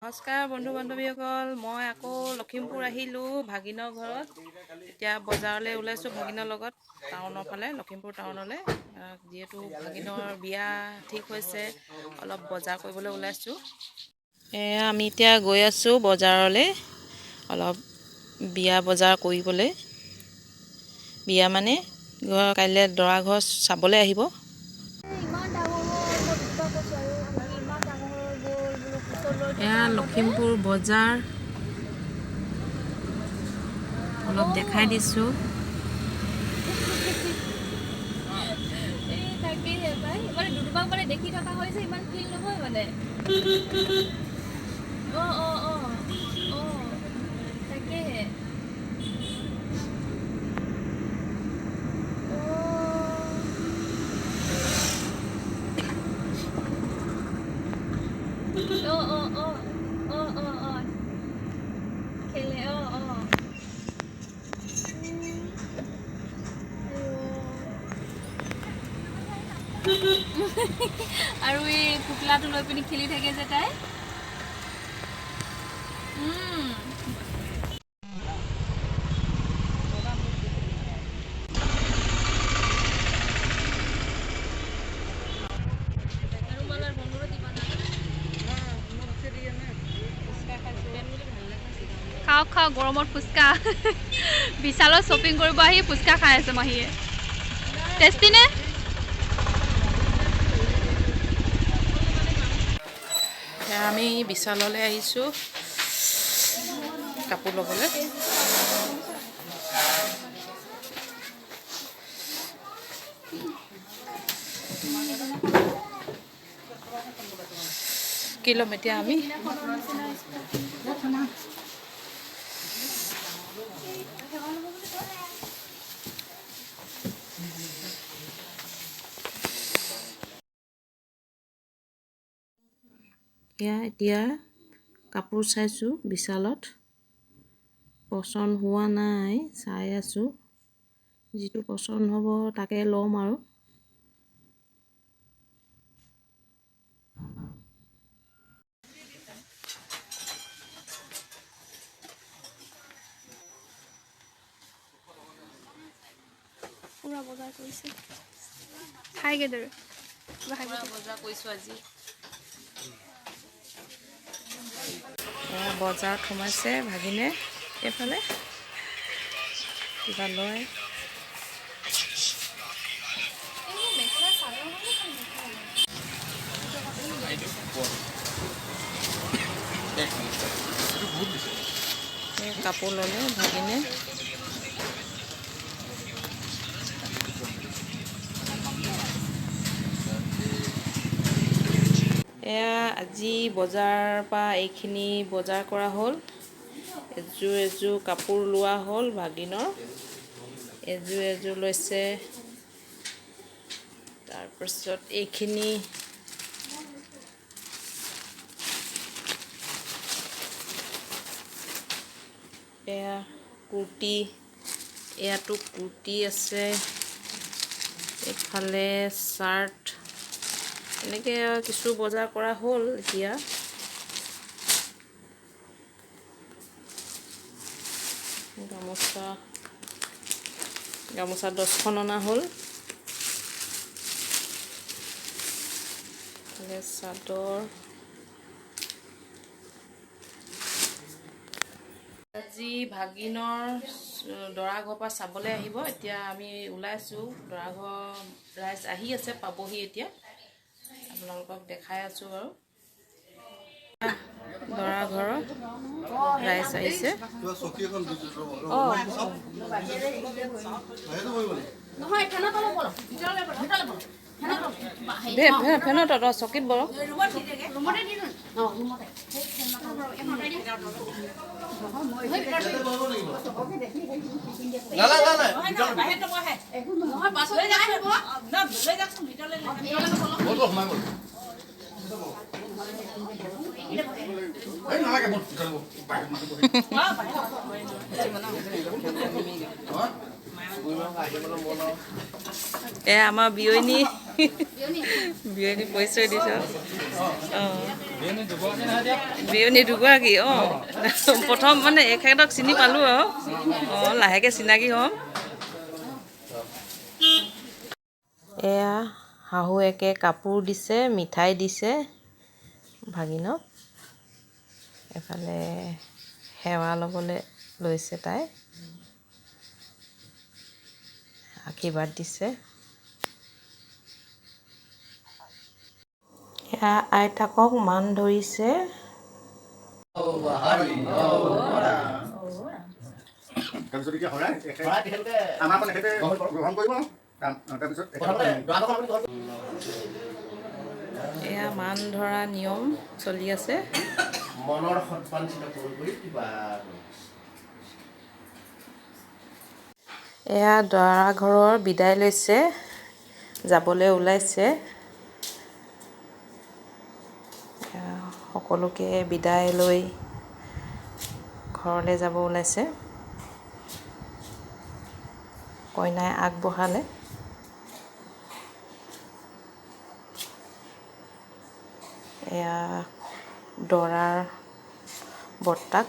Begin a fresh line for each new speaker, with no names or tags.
নমস্কাৰ বন্ধু বান্ধৱীসকল, মই আকৌ লখিমপুৰ আহিলোঁ ভাগিনৰ ঘৰত। এতিয়া বজাৰলৈ ওলাইছোঁ ভাগিনৰ লগত টাউনৰ ফালে, লখিমপুৰ টাউনলৈ। যিহেতু ভাগিনৰ বিয়া ঠিক হৈছে, অলপ বজাৰ কৰিবলৈ ওলাইছোঁ। আমি এতিয়া গৈ আছোঁ বজাৰলৈ, অলপ বিয়া বজাৰ কৰিবলৈ। বিয়া মানে কাইলৈ দৰা ঘৰ চাবলৈ আহিব। এয়া লখিমপুৰ বজাৰ, অলপ দেখাই দিছোঁ।
দেখি থকা হৈছে ইমান ফিল নহয় মানে। তাকেহে খেলে আৰু এই পুতলাটো লৈ পিনি খেলি থাকে যে তাই। খাওক খাওক গৰমত ফুচকা। বিশালত শ্বপিং কৰিব আহি ফুচকা খাই আছে মাহীয়ে। টেষ্টি নে?
আমি বিশাললৈ আহিছোঁ কাপোৰ ল'বলৈ। কি ল'ম এতিয়া আমি? এতিয়া কাপোৰ চাইছোঁ বিশালত, পচন্দ হোৱা নাই, চাই আছোঁ। যিটো পচন্দ হ'ব তাকে ল'ম আৰু।
পুৰা বজাৰ কৰিছে, খাইগে দৰে
বজাৰ কৰিছোঁ আজি। বজাৰত সোমাইছে ভাগিনে, এইফালে কিবা লয়। কাপোৰ ল'লে ভাগিনে। আজি বজাৰৰ পৰা এইখিনি বজাৰ কৰা হ'ল। এযোৰ কাপোৰ লোৱা হ'ল ভাগিনৰ। এযোৰ লৈছে। তাৰপিছত এইখিনি কুৰ্তি, ইয়াতো কুৰ্তি আছে, এইফালে চাৰ্ট, এনেকৈ কিছু বজাৰ কৰা হ'ল। এতিয়া গামোচা 10খন অনা হ'ল। চাদৰ, আজি ভাগিনৰ দৰা ঘৰৰ পৰা চাবলৈ আহিব। এতিয়া আমি ওলাইছোঁ, দৰা ঘৰ ৰাইজ আহি আছে, পাবহি এতিয়া। আপোনালোকক দেখাই আছোঁ বাৰু। দৰা ঘৰৰ ৰাইজ আহিছে। ফেনত চকীত বৰ এয়া আমাৰ বিয়নী বিয়নী পৰিচয় দিছ অঁ বিয়নী দুগৰাকী অঁ প্ৰথম মানে এখেতক চিনি পালোঁ আৰু অঁ লাহেকৈ চিনাকি হ'ম। এয়া শাহুৱেকে কাপোৰ দিছে, মিঠাই দিছে ভাগিনক। এফালে সেৱা ল'বলৈ লৈছে তাই, আশীৰ্বাদ দিছে। এয়া আইতাকক মান ধৰিছে। এয়া মান ধৰা নিয়ম চলি আছে।
মনৰ সৎবাঞ্ছিত কৰি কিবা
এয়া দৰা ঘৰৰ বিদায় লৈছে, যাবলৈ ওলাইছে। সকলোকে বিদায় লৈ ঘৰলৈ যাব ওলাইছে। কইনাই আগবঢ়ালে। এয়া দৰাৰ বৰ্তাক